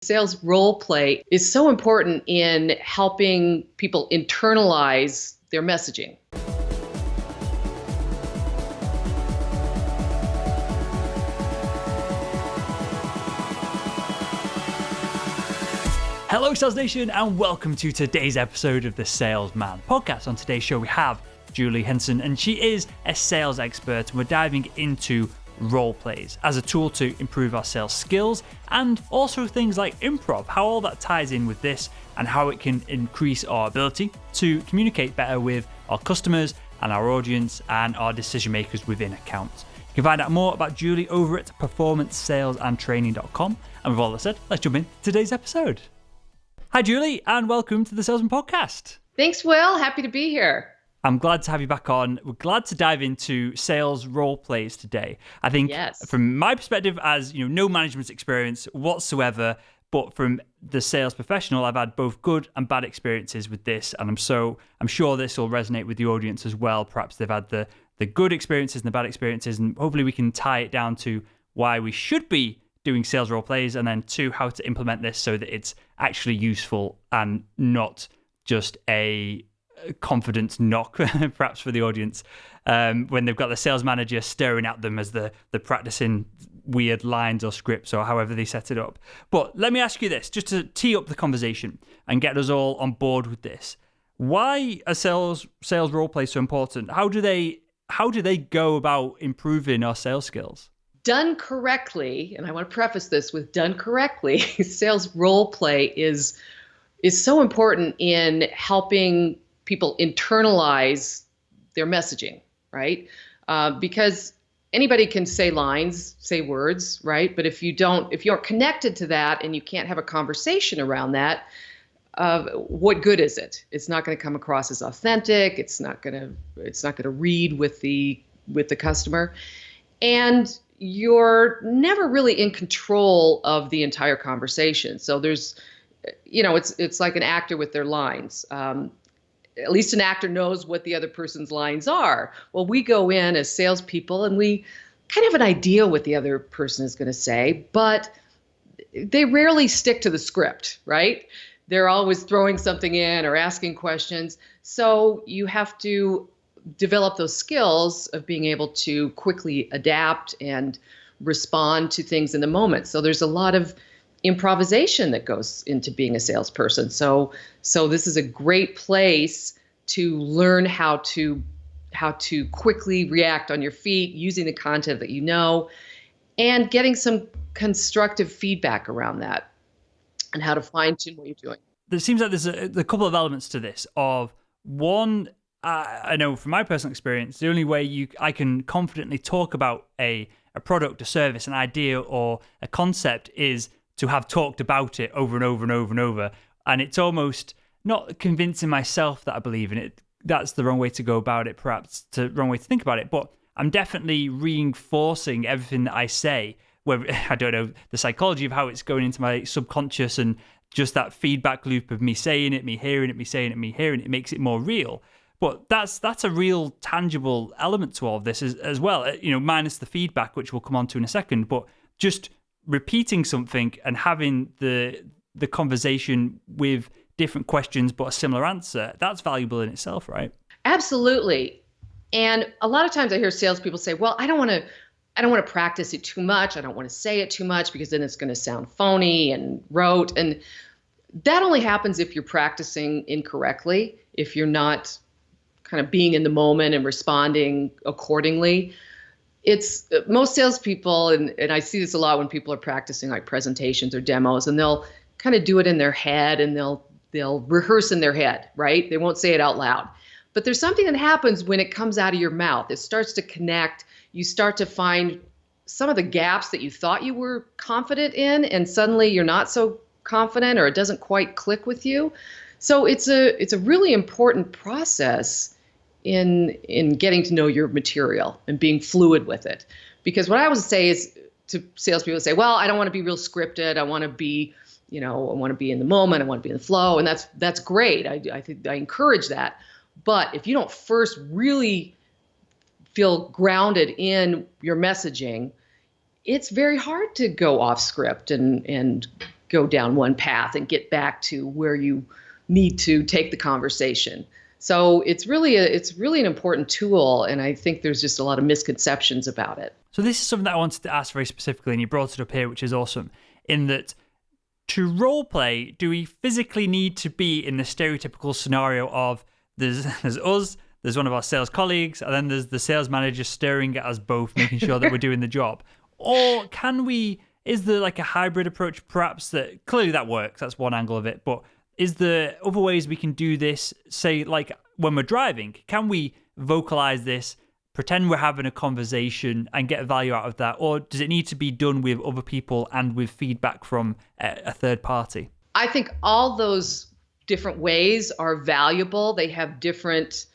Sales role play is so important in helping people internalize their messaging. Hello Sales Nation and welcome to today's episode of the Salesman podcast. On today's show we have Julie Hansen, and she is a sales expert, and we're diving into role plays as a tool to improve our sales skills, and also things like improv, how all that ties in with this and how it can increase our ability to communicate better with our customers and our audience and our decision makers within accounts. You can find out more about Julie over at performancesalesandtraining.com. And with all that said, let's jump into today's episode. Hi Julie, and welcome to the Salesman podcast. Thanks, Will. Happy to be here. I'm glad to have you back on. We're glad to dive into sales role plays today. I think From my perspective, as no management experience whatsoever, but from the sales professional, I've had both good and bad experiences with this, and I'm sure this will resonate with the audience as well. Perhaps they've had the good experiences and the bad experiences, and hopefully we can tie it down to why we should be doing sales role plays, and then two, how to implement this so that it's actually useful and not just a confidence knock, perhaps for the audience, when they've got the sales manager staring at them as they're practicing weird lines or scripts or however they set it up. But let me ask you this, just to tee up the conversation and get us all on board with this. Why are sales role plays so important? How do they go about improving our sales skills? Done correctly, and I want to preface this with done correctly, sales role play is so important in helping people internalize their messaging, right? Because anybody can say lines, say words, right? But if you aren't connected to that and you can't have a conversation around that, what good is it? It's not going to come across as authentic. It's not going to read with the customer, and you're never really in control of the entire conversation. So there's, it's like an actor with their lines. At least an actor knows what the other person's lines are. Well, we go in as salespeople and we kind of have an idea what the other person is going to say, but they rarely stick to the script, right? They're always throwing something in or asking questions. So you have to develop those skills of being able to quickly adapt and respond to things in the moment. So there's a lot of improvisation that goes into being a salesperson. So this is a great place to learn how to quickly react on your feet using the content that you know, and getting some constructive feedback around that and how to fine tune what you're doing. There seems like there's a couple of elements to this. Of one, I know from my personal experience, the only way I can confidently talk about a product, a service, an idea, or a concept is to have talked about it over and over and over and over. And it's almost not convincing myself that I believe in it. That's the wrong way to go about it, perhaps the wrong way to think about it. But I'm definitely reinforcing everything that I say, where I don't know the psychology of how it's going into my subconscious, and just that feedback loop of me saying it, me hearing it, me saying it, me hearing it, makes it more real. But that's a real tangible element to all of this as well, minus the feedback, which we'll come on to in a second. But just repeating something and having the conversation with different questions but a similar answer, that's valuable in itself, right? Absolutely. And a lot of times I hear salespeople say, well, I don't want to practice it too much. I don't want to say it too much because then it's going to sound phony and rote. And that only happens if you're practicing incorrectly, if you're not kind of being in the moment and responding accordingly. It's most salespeople, and I see this a lot when people are practicing like presentations or demos, and they'll kind of do it in their head, and they'll rehearse in their head, right? They won't say it out loud. But there's something that happens when it comes out of your mouth. It starts to connect. You start to find some of the gaps that you thought you were confident in, and suddenly you're not so confident, or it doesn't quite click with you. So it's a really important process in getting to know your material and being fluid with it. Because what I would say is to salespeople say, well, I don't want to be real scripted. I want to be, I want to be in the moment. I want to be in the flow. And that's great. I think I encourage that. But if you don't first really feel grounded in your messaging, it's very hard to go off script and go down one path and get back to where you need to take the conversation. So it's really an important tool, and I think there's just a lot of misconceptions about it. So this is something that I wanted to ask very specifically, and you brought it up here, which is awesome, in that to role play, do we physically need to be in the stereotypical scenario of there's us, there's one of our sales colleagues, and then there's the sales manager staring at us both, making sure that we're doing the job? Or is there like a hybrid approach perhaps that clearly that works, that's one angle of it, but is there other ways we can do this, say like when we're driving? Can we vocalize this, pretend we're having a conversation and get value out of that? Or does it need to be done with other people and with feedback from a third party? I think all those different ways are valuable. They have different,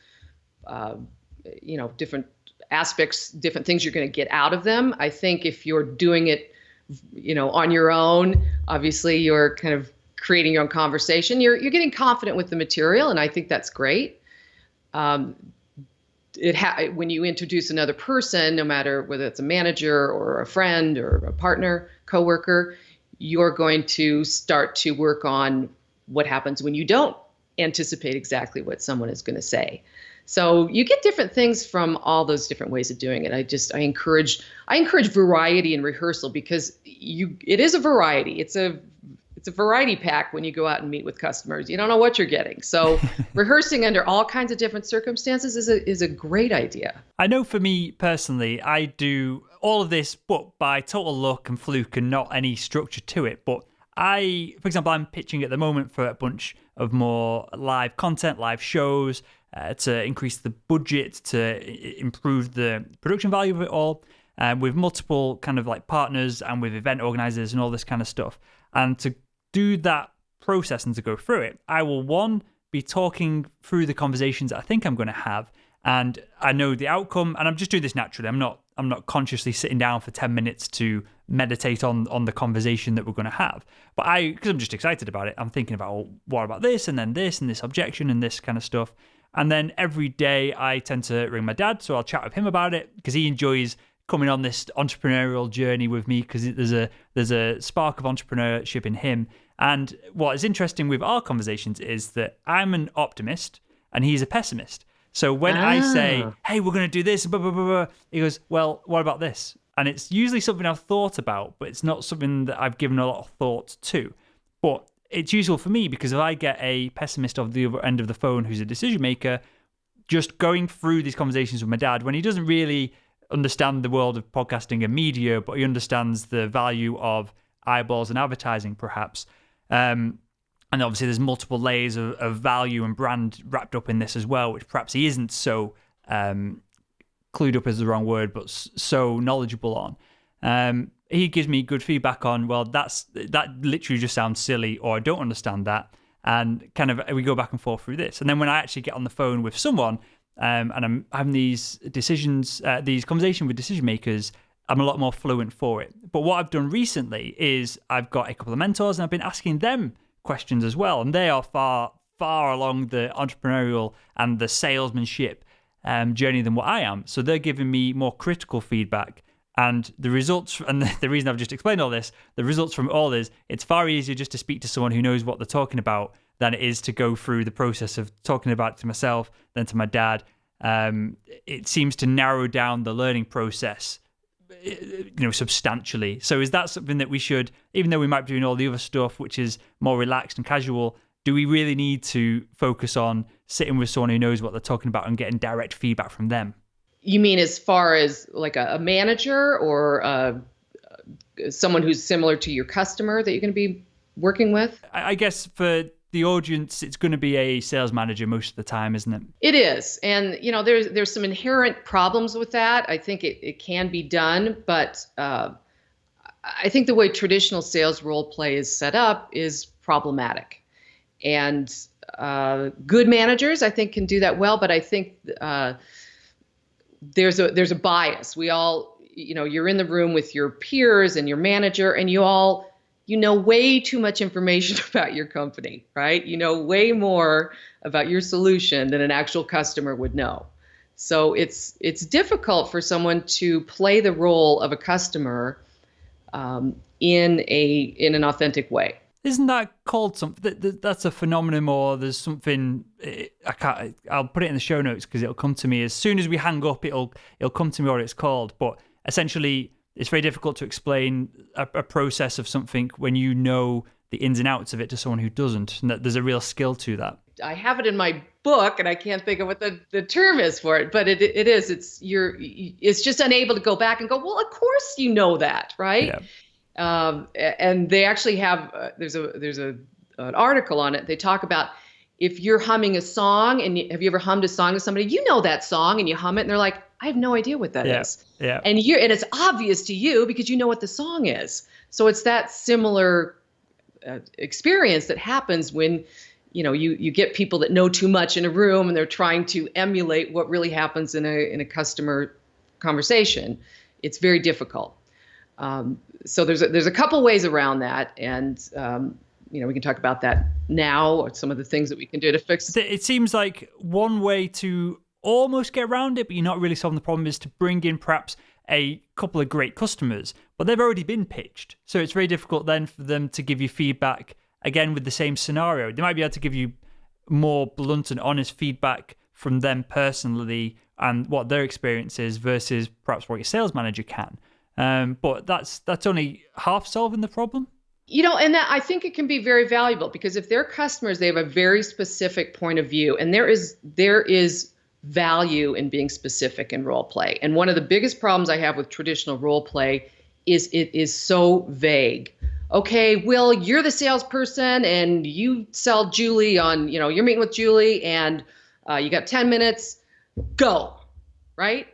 different aspects, different things you're going to get out of them. I think if you're doing it, on your own, obviously you're kind of creating your own conversation. You're getting confident with the material, and I think that's great. When you introduce another person, no matter whether it's a manager or a friend or a partner, coworker, you're going to start to work on what happens when you don't anticipate exactly what someone is going to say. So you get different things from all those different ways of doing it. I encourage variety in rehearsal, because it is a variety. It's a variety pack when you go out and meet with customers. You don't know what you're getting. So rehearsing under all kinds of different circumstances is a great idea. I know for me personally, I do all of this, but by total luck and fluke and not any structure to it. But for example, I'm pitching at the moment for a bunch of more live content, live shows, to increase the budget, to improve the production value of it all, with multiple kind of like partners and with event organizers and all this kind of stuff. And to do that process and to go through it, I will be talking through the conversations that I think I'm going to have, and I know the outcome, and I'm just doing this naturally. I'm not consciously sitting down for 10 minutes to meditate on the conversation that we're going to have. But because I'm just excited about it, I'm thinking about, well, what about this, and then this, and this objection, and this kind of stuff. And then every day I tend to ring my dad, so I'll chat with him about it, because he enjoys coming on this entrepreneurial journey with me, because there's a spark of entrepreneurship in him. And what is interesting with our conversations is that I'm an optimist and he's a pessimist. So when I say, hey, we're going to do this, blah, blah, blah, blah, he goes, well, what about this? And it's usually something I've thought about, but it's not something that I've given a lot of thought to. But it's useful for me, because if I get a pessimist of the other end of the phone who's a decision maker, just going through these conversations with my dad, when he doesn't really understand the world of podcasting and media, but he understands the value of eyeballs and advertising, perhaps. And obviously there's multiple layers of value and brand wrapped up in this as well, which perhaps he isn't so clued up is the wrong word, but so knowledgeable on. He gives me good feedback on, well, that literally just sounds silly, or I don't understand that. And kind of we go back and forth through this. And then when I actually get on the phone with someone, and I'm having these conversations with decision makers, I'm a lot more fluent for it. But what I've done recently is I've got a couple of mentors, and I've been asking them questions as well. And they are far, far along the entrepreneurial and the salesmanship journey than what I am. So they're giving me more critical feedback. And the results, and the reason I've just explained all this, the results from all is it's far easier just to speak to someone who knows what they're talking about than it is to go through the process of talking about it to myself, then to my dad. It seems to narrow down the learning process, substantially. So is that something that we should, even though we might be doing all the other stuff, which is more relaxed and casual, do we really need to focus on sitting with someone who knows what they're talking about and getting direct feedback from them? You mean as far as like a manager or someone who's similar to your customer that you're going to be working with? I guess for the audience, it's going to be a sales manager most of the time, isn't it? It is. And, there's some inherent problems with that. I think it can be done, but I think the way traditional sales role play is set up is problematic. And good managers, I think, can do that well, but I think there's a bias. We all, you're in the room with your peers and your manager, and you know way too much information about your company, right? You know way more about your solution than an actual customer would know. So it's difficult for someone to play the role of a customer in an authentic way. Isn't that called something? That's a phenomenon, or there's something. I can't. I'll put it in the show notes because it'll come to me as soon as we hang up. It'll come to me what it's called. But essentially, it's very difficult to explain a process of something when you know the ins and outs of it to someone who doesn't. And that there's a real skill to that. I have it in my book, and I can't think of what the term is for it. But it is. It's just unable to go back and go, well, of course you know that, right? Yeah. And they actually have there's an article on it. They talk about if you're humming a song, and have you ever hummed a song to somebody? You know that song, and you hum it, and they're like, I have no idea what that is. Yeah. And it's obvious to you because you know what the song is. So it's that similar experience that happens when you get people that know too much in a room, and they're trying to emulate what really happens in a customer conversation. It's very difficult. So there's a couple ways around that, and we can talk about that now, or some of the things that we can do to fix it. It seems like one way to almost get around it, but you're not really solving the problem, is to bring in perhaps a couple of great customers, but they've already been pitched. So it's very difficult then for them to give you feedback again with the same scenario. They might be able to give you more blunt and honest feedback from them personally and what their experience is versus perhaps what your sales manager can. But that's only half solving the problem. And that, I think it can be very valuable, because if they're customers, they have a very specific point of view, and there is value in being specific in role play. And one of the biggest problems I have with traditional role play is it is so vague. Okay, Will, you're the salesperson, and you sell Julie on, you're meeting with Julie, and you got 10 minutes, go, right?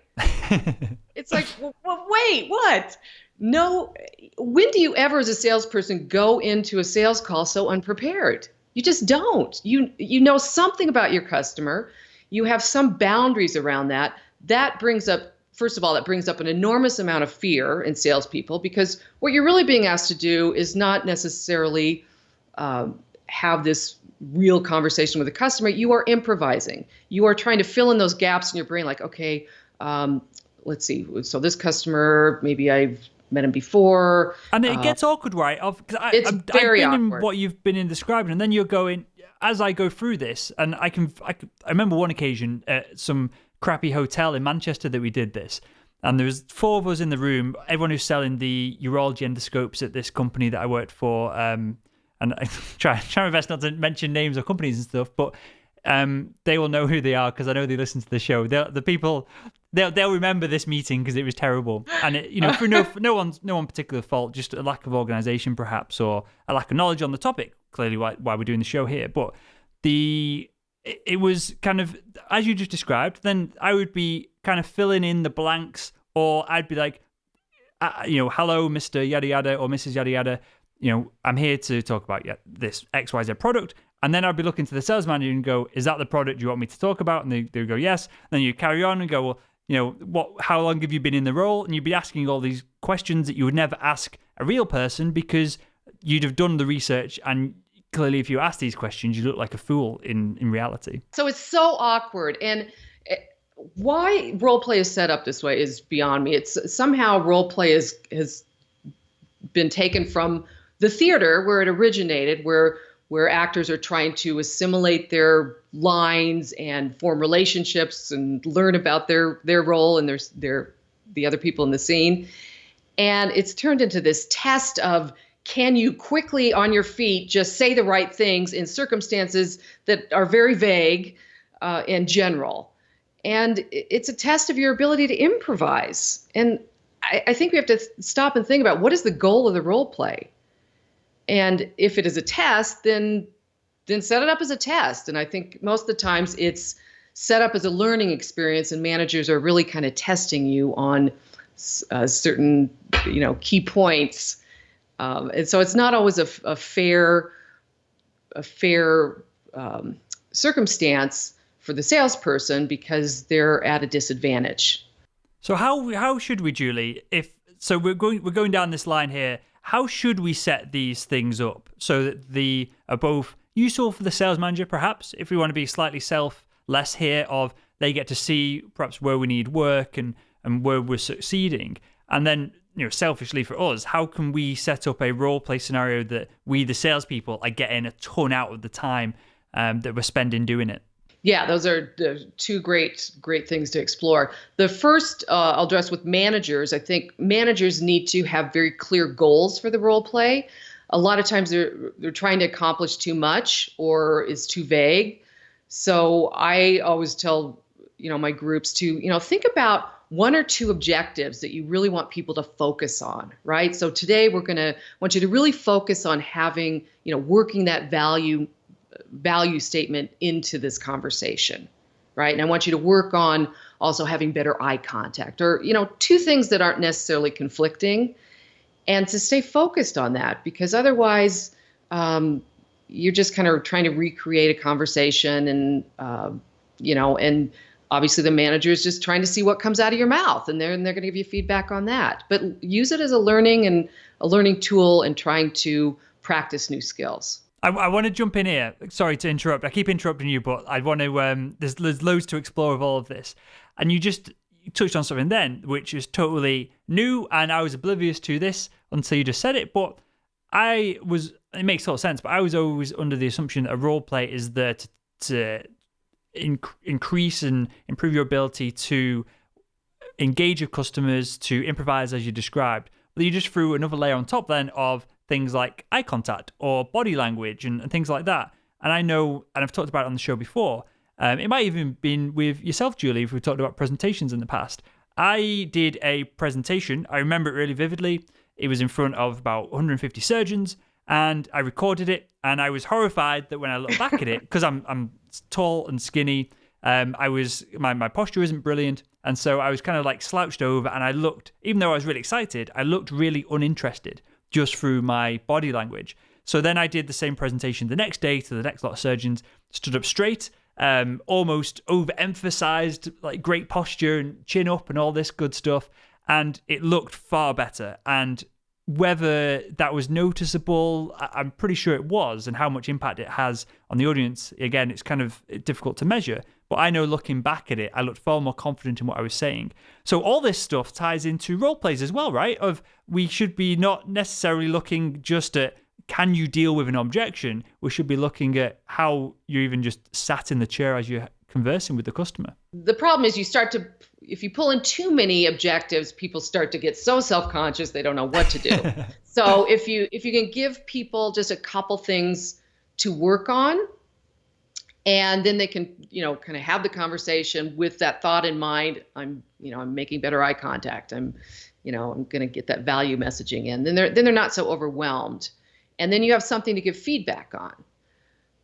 It's like, well, wait, what? No, when do you ever as a salesperson go into a sales call so unprepared? You just don't. You know something about your customer. You have some boundaries around that. That brings up, first of all, an enormous amount of fear in salespeople, because what you're really being asked to do is not necessarily have this real conversation with a customer. You are improvising. You are trying to fill in those gaps in your brain, like, okay, let's see. So this customer, maybe I've met him before. And it gets awkward, right? It's very I've been awkward. In what you've been in describing, and then you're going, as I go through this, and I remember one occasion at some crappy hotel in Manchester that we did this, and there was 4 of us in the room, everyone who's selling the urology endoscopes at this company that I worked for, and I try my best not to mention names of companies and stuff, but they will know who they are because I know they listen to the show. They'll remember this meeting because it was terrible, and for no one particular fault, just a lack of organisation perhaps, or a lack of knowledge on the topic. Clearly, why we're doing the show here, but it was kind of as you just described. Then I would be kind of filling in the blanks, or I'd be like, hello, Mr. Yada Yada or Mrs. Yada Yada. I'm here to talk about this XYZ product. And then I'd be looking to the sales manager and go, is that the product you want me to talk about? And they would go, yes. And then you carry on and go, well, how long have you been in the role? And you'd be asking all these questions that you would never ask a real person because you'd have done the research. And clearly, if you ask these questions, you look like a fool in reality. So it's so awkward. And why role play is set up this way is beyond me. It's somehow role play has been taken from the theater where it originated, where actors are trying to assimilate their lines and form relationships and learn about their role and the other people in the scene. And it's turned into this test of, can you quickly on your feet just say the right things in circumstances that are very vague and general? And it's a test of your ability to improvise. And I think we have to stop and think about, what is the goal of the role play? And if it is a test, then set it up as a test. And I think most of the times it's set up as a learning experience, and managers are really kind of testing you on certain, key points. And so it's not always a fair circumstance for the salesperson because they're at a disadvantage. So how should we, Julie? We're going down this line here. How should we set these things up so that they are both useful for the sales manager, perhaps, if we want to be slightly selfless here, they get to see perhaps where we need work and where we're succeeding, and then selfishly for us, how can we set up a role play scenario that we, the salespeople, are getting a ton out of the time that we're spending doing it? Yeah, those are the two great things to explore. The first I'll address with managers. I think managers need to have very clear goals for the role play. A lot of times they're trying to accomplish too much or is too vague. So I always tell my groups to think about one or two objectives that you really want people to focus on, right? So today we're going to want you to really focus on having, working that value statement into this conversation, right? And I want you to work on also having better eye contact, or two things that aren't necessarily conflicting, and to stay focused on that, because otherwise you're just kind of trying to recreate a conversation, and and obviously the manager is just trying to see what comes out of your mouth, and they're going to give you feedback on that. But use it as a learning tool and trying to practice new skills. I want to jump in here. Sorry to interrupt. I keep interrupting you, but I want to. There's loads to explore of all of this, and you touched on something then, which is totally new, and I was oblivious to this until you just said it. But it makes total sense. But I was always under the assumption that a role play is there to increase and improve your ability to engage with customers, to improvise as you described. But you just threw another layer on top then of things like eye contact or body language and things like that. And I know, and I've talked about it on the show before, it might even been with yourself, Julie, if we've talked about presentations in the past. I did a presentation. I remember it really vividly. It was in front of about 150 surgeons, and I recorded it, and I was horrified that when I look back at it, because I'm tall and skinny, my posture isn't brilliant, and so I was kind of like slouched over, and I looked, even though I was really excited, I looked really uninterested just through my body language. So then I did the same presentation the next day to the next lot of surgeons, stood up straight, almost overemphasized like great posture and chin up and all this good stuff, and it looked far better. And whether that was noticeable, I'm pretty sure it was, and how much impact it has on the audience, again, it's kind of difficult to measure. But I know looking back at it, I looked far more confident in what I was saying. So all this stuff ties into role plays as well, right? We should be not necessarily looking just at, can you deal with an objection? We should be looking at how you even just sat in the chair as you're conversing with the customer. The problem is if you pull in too many objectives, people start to get so self-conscious they don't know what to do. So if you can give people just a couple things to work on, and then they can, kind of have the conversation with that thought in mind. I'm making better eye contact. I'm going to get that value messaging in. Then they're not so overwhelmed. And then you have something to give feedback on,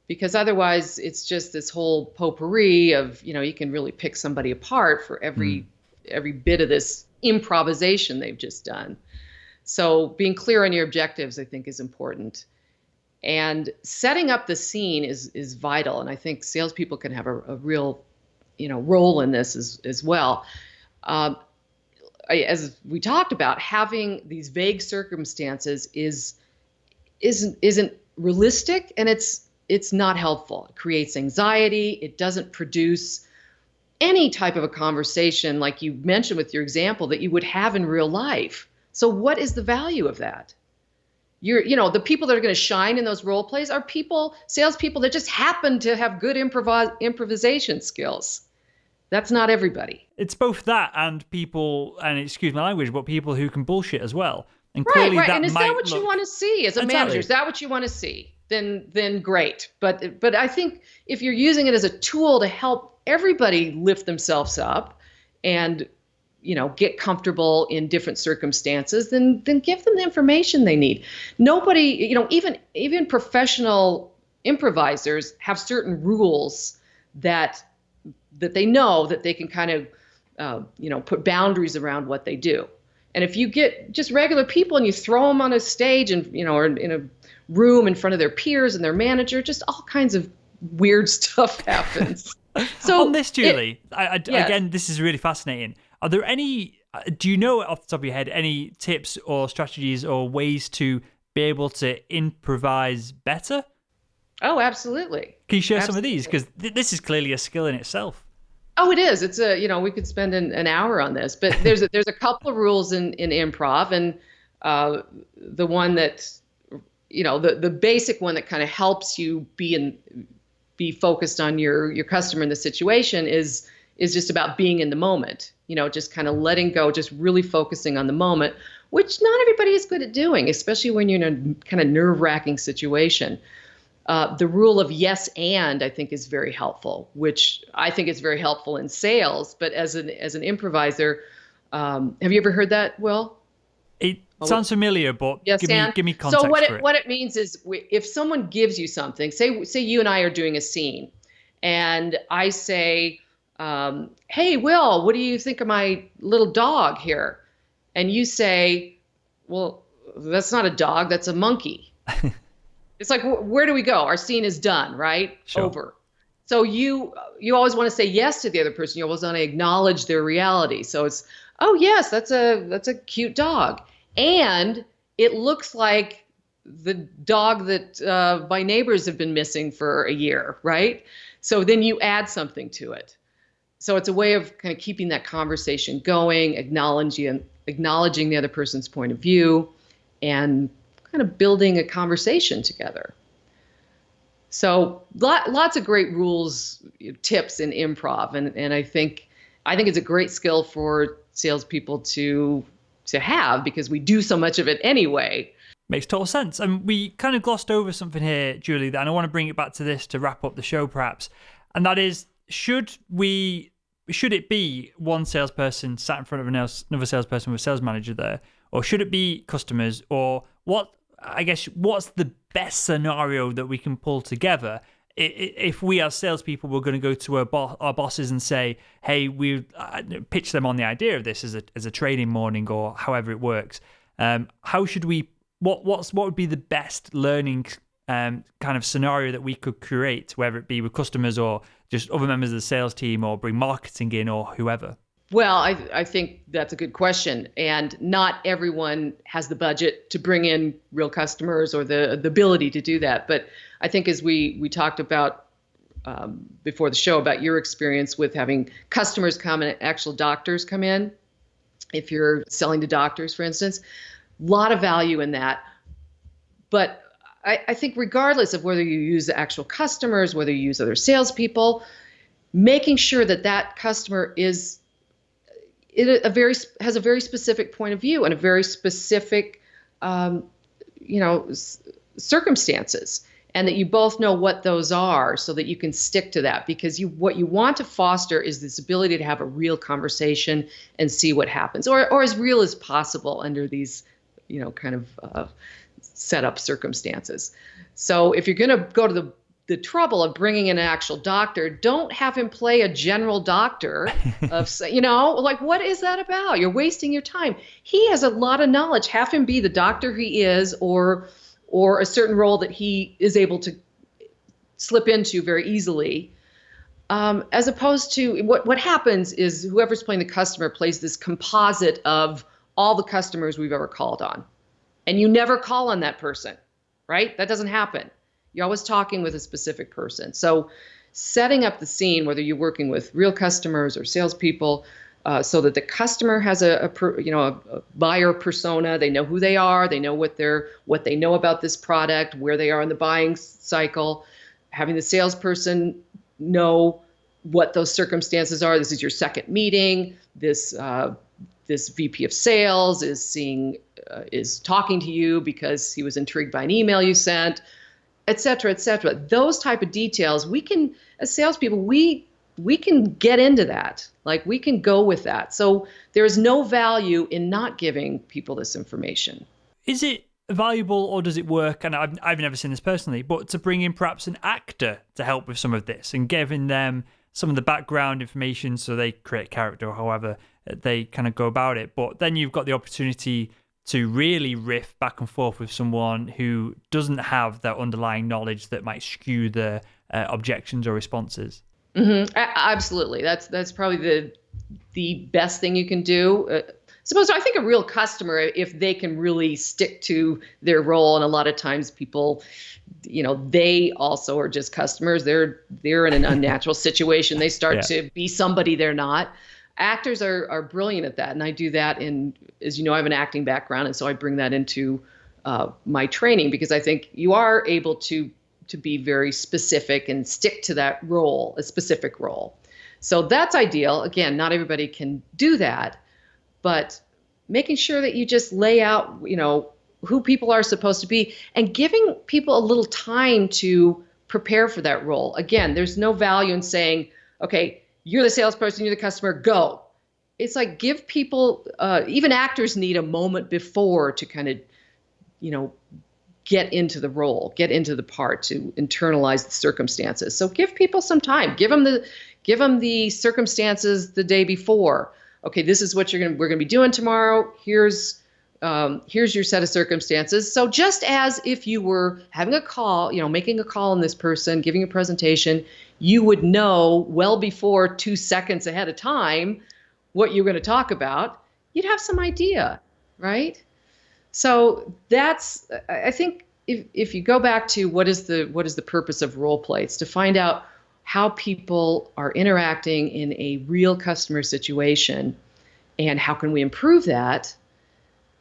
because otherwise it's just this whole potpourri of, you can really pick somebody apart for every bit of this improvisation they've just done. So being clear on your objectives, I think, is important. And setting up the scene is vital. And I think salespeople can have a real, role in this as well. As we talked about, having these vague circumstances isn't realistic, and it's not helpful. It creates anxiety. It doesn't produce any type of a conversation like you mentioned with your example that you would have in real life. So what is the value of that? The people that are going to shine in those role plays are salespeople that just happen to have good improvisation skills. That's not everybody. It's both that and people, and excuse my language, but people who can bullshit as well. And clearly right. That and is that what you want to see as a manager? Is that what you want to see? Then great. But I think if you're using it as a tool to help everybody lift themselves up and get comfortable in different circumstances, then give them the information they need. Nobody, even professional improvisers have certain rules that they know that they can kind of, put boundaries around what they do. And if you get just regular people and you throw them on a stage and, or in a room in front of their peers and their manager, just all kinds of weird stuff happens. So on this, Julie, again, this is really fascinating. Are there do you know off the top of your head, any tips or strategies or ways to be able to improvise better? Oh, absolutely. Can you share some of these? Because this is clearly a skill in itself. Oh, it is. It's we could spend an hour on this, but there's a couple of rules in improv, and the one that, the basic one that kind of helps you be focused on your customer in the situation is just about being in the moment, just kind of letting go, just really focusing on the moment, which not everybody is good at doing, especially when you're in a kind of nerve-wracking situation. The rule of yes and, I think, is very helpful, which I think is very helpful in sales. But as an improviser, have you ever heard that, Will? It sounds familiar, but yes, give me context. So for it. What it means is, if someone gives you something, say you and I are doing a scene, and I say, "Hey, Will, what do you think of my little dog here?" And you say, "Well, that's not a dog, that's a monkey." It's like, where do we go? Our scene is done, right? Sure. Over. So you always want to say yes to the other person. You always want to acknowledge their reality. So it's, oh yes, that's a cute dog, and it looks like the dog that my neighbors have been missing for a year, right? So then you add something to it. So it's a way of kind of keeping that conversation going, acknowledging the other person's point of view, and kind of building a conversation together. So lots of great rules, tips in improv, and I think it's a great skill for salespeople to have, because we do so much of it anyway. Makes total sense. And we kind of glossed over something here, Julie, and I want to bring it back to this to wrap up the show, perhaps. And that is, should it be one salesperson sat in front of another salesperson with a sales manager there, or should it be customers, or what's the best scenario that we can pull together if we as salespeople were going to go to our bosses and say, hey, we pitch them on the idea of this as a training morning, or however it works. How should we? What would be the best learning kind of scenario that we could create, whether it be with customers or just other members of the sales team, or bring marketing in, or whoever? Well, I think that's a good question. And not everyone has the budget to bring in real customers or the ability to do that. But I think, as we talked about before the show, about your experience with having customers come and actual doctors come in, if you're selling to doctors, for instance, a lot of value in that. But I think regardless of whether you use the actual customers, whether you use other salespeople, making sure that customer has a very specific point of view and a very specific, circumstances, and that you both know what those are, so that you can stick to that. Because what you want to foster is this ability to have a real conversation and see what happens, or as real as possible under these, kind of set up circumstances. So if you're going to go to the trouble of bringing in an actual doctor, don't have him play a general doctor of, like, what is that about? You're wasting your time. He has a lot of knowledge. Have him be the doctor he is, or a certain role that he is able to slip into very easily. As opposed to what happens is, whoever's playing the customer plays this composite of all the customers we've ever called on. And you never call on that person, right? That doesn't happen. You're always talking with a specific person. So setting up the scene, whether you're working with real customers or salespeople, so that the customer has a buyer persona. They know who they are. They know what they know about this product, where they are in the buying cycle. Having the salesperson know what those circumstances are. This is your second meeting. This VP of sales is talking to you because he was intrigued by an email you sent, et cetera, et cetera. Those type of details, we can, as salespeople, we can get into that. Like, we can go with that. So there's no value in not giving people this information. Is it valuable, or does it work? And I've never seen this personally, but to bring in perhaps an actor to help with some of this and giving them some of the background information so they create character, or however they kind of go about it. But then you've got the opportunity to really riff back and forth with someone who doesn't have that underlying knowledge that might skew the objections or responses. Mm-hmm. Absolutely. That's probably the best thing you can do. supposed to. I think a real customer, if they can really stick to their role, and a lot of times people, they also are just customers. They're in an unnatural situation. They start to be somebody they're not. Actors are brilliant at that, and I do that as you know, I have an acting background, and so I bring that into my training, because I think you are able to be very specific and stick to that role, a specific role. So that's ideal. Again, not everybody can do that, but making sure that you just lay out, who people are supposed to be, and giving people a little time to prepare for that role. Again, there's no value in saying, okay, you're the salesperson, you're the customer, go. It's like, give people, even actors need a moment before to kind of, get into the role, get into the part, to internalize the circumstances. So give people some time. Give them the circumstances the day before. Okay, this is what we're going to be doing tomorrow. Here's your set of circumstances. So just as if you were having a call, making a call on this person, giving a presentation, you would know well before 2 seconds ahead of time what you're going to talk about. You'd have some idea, right? So I think if you go back to what is the purpose of role play, it's to find out how people are interacting in a real customer situation, and how can we improve that.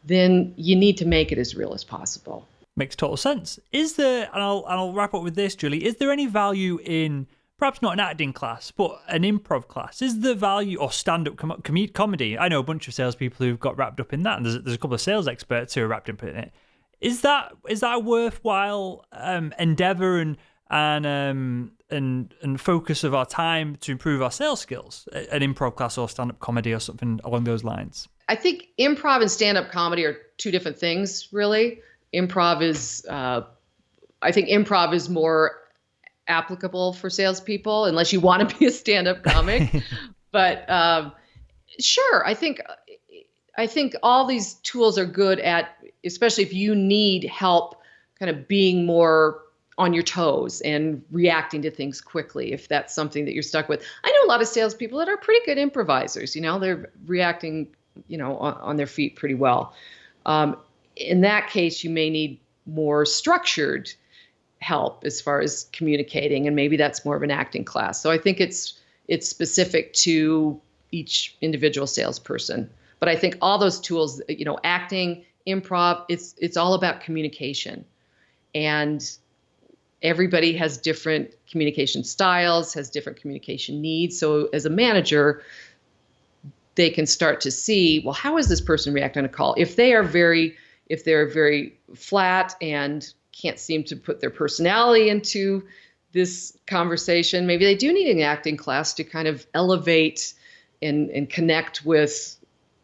Then you need to make it as real as possible. Makes total sense. Is there, and I'll wrap up with this, Julie, is there any value in, perhaps not an acting class, but an improv class? Is there value, or stand-up comedy? I know a bunch of salespeople who've got wrapped up in that, and there's a couple of sales experts who are wrapped up in it. Is that a worthwhile endeavor and focus of our time to improve our sales skills? An improv class or stand-up comedy or something along those lines? I think improv and stand-up comedy are two different things, really. Improv is more applicable for salespeople, unless you want to be a stand-up comic. But sure, I think all these tools are good at, especially if you need help kind of being more on your toes and reacting to things quickly, if that's something that you're stuck with. I know a lot of salespeople that are pretty good improvisers. They're reacting, on their feet pretty well. In that case, you may need more structured help as far as communicating, and maybe that's more of an acting class. So I think it's specific to each individual salesperson. But I think all those tools, acting, improv, it's all about communication. And everybody has different communication styles, has different communication needs. So as a manager, they can start to see, well, how is this person reacting on a call? If they're very flat and can't seem to put their personality into this conversation, maybe they do need an acting class to kind of elevate and connect with,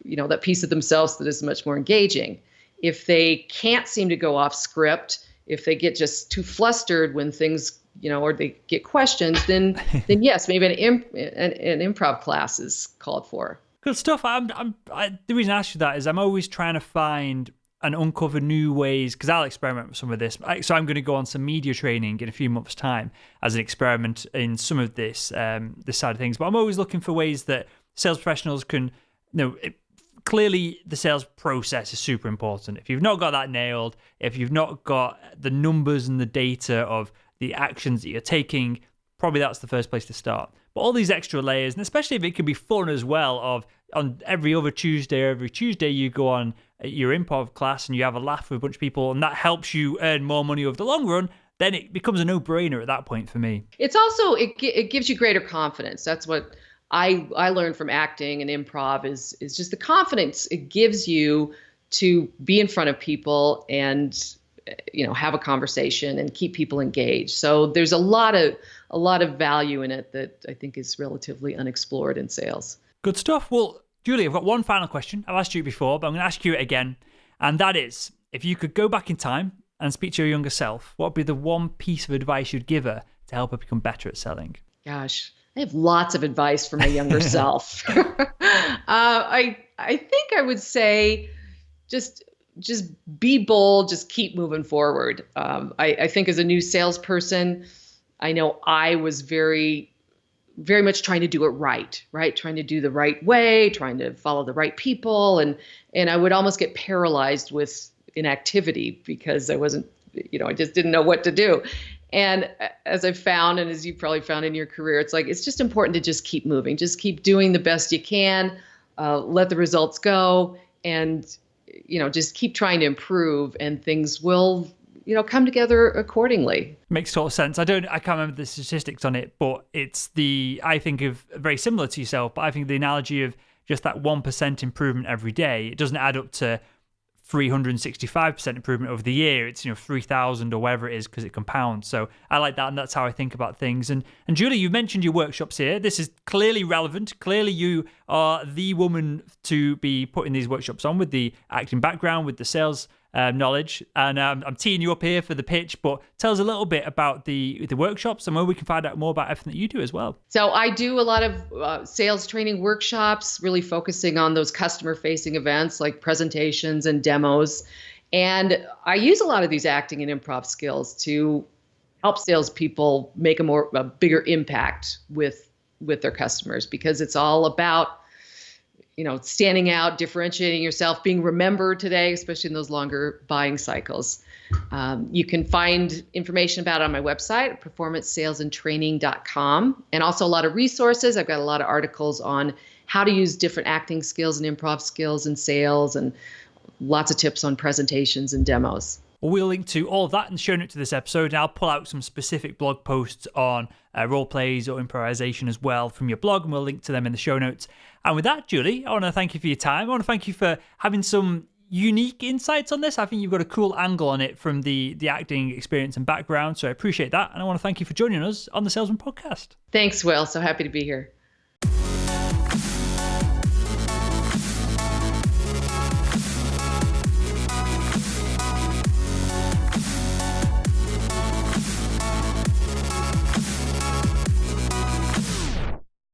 that piece of themselves that is much more engaging. If they can't seem to go off script, if they get just too flustered when things, or they get questions, then yes, maybe an improv class is called for. Good stuff. The reason I asked you that is I'm always trying to find and uncover new ways, because I'll experiment with some of this. So I'm going to go on some media training in a few months' time as an experiment in some of this side of things. But I'm always looking for ways that sales professionals can, clearly the sales process is super important. If you've not got that nailed, if you've not got the numbers and the data of the actions that you're taking, probably that's the first place to start. But all these extra layers, and especially if it can be fun as well, of on every Tuesday you go on your improv class and you have a laugh with a bunch of people, and that helps you earn more money over the long run, then it becomes a no-brainer at that point for me. It's also, it gives you greater confidence. That's what I learned from acting and improv is just the confidence it gives you to be in front of people and have a conversation and keep people engaged. So there's a lot of value in it that I think is relatively unexplored in sales. Good stuff. Well, Julie, I've got one final question. I've asked you before, but I'm going to ask you it again. And that is, if you could go back in time and speak to your younger self, what would be the one piece of advice you'd give her to help her become better at selling? Gosh, I have lots of advice for my younger self. I think I would say just be bold, just keep moving forward. I think as a new salesperson, I know I was very very much trying to do it right? Trying to do the right way, trying to follow the right people. And I would almost get paralyzed with inactivity because I wasn't, I just didn't know what to do. And as I've found, and as you probably found in your career, it's just important to just keep moving, just keep doing the best you can, let the results go, and, just keep trying to improve, and things will, come together accordingly. Makes total sense. I can't remember the statistics on it, but I think of very similar to yourself, but I think the analogy of just that 1% improvement every day, it doesn't add up to 365% improvement over the year. It's 3,000 or whatever it is, because it compounds. So I like that, and that's how I think about things. And Julie, you mentioned your workshops here. This is clearly relevant. Clearly you are the woman to be putting these workshops on, with the acting background, with the sales knowledge. And I'm teeing you up here for the pitch, but tell us a little bit about the workshops and where we can find out more about everything that you do as well. So I do a lot of sales training workshops, really focusing on those customer facing events like presentations and demos. And I use a lot of these acting and improv skills to help salespeople make a bigger impact with their customers, because it's all about standing out, differentiating yourself, being remembered today, especially in those longer buying cycles. You can find information about it on my website, performancesalesandtraining.com, and also a lot of resources. I've got a lot of articles on how to use different acting skills and improv skills in sales, and lots of tips on presentations and demos. We'll link to all of that in the show notes to this episode, and I'll pull out some specific blog posts on role plays or improvisation as well from your blog, and we'll link to them in the show notes. And with that, Julie, I want to thank you for your time. I want to thank you for having some unique insights on this. I think you've got a cool angle on it from the acting experience and background, so I appreciate that. And I want to thank you for joining us on the Salesman Podcast. Thanks, Will. So happy to be here.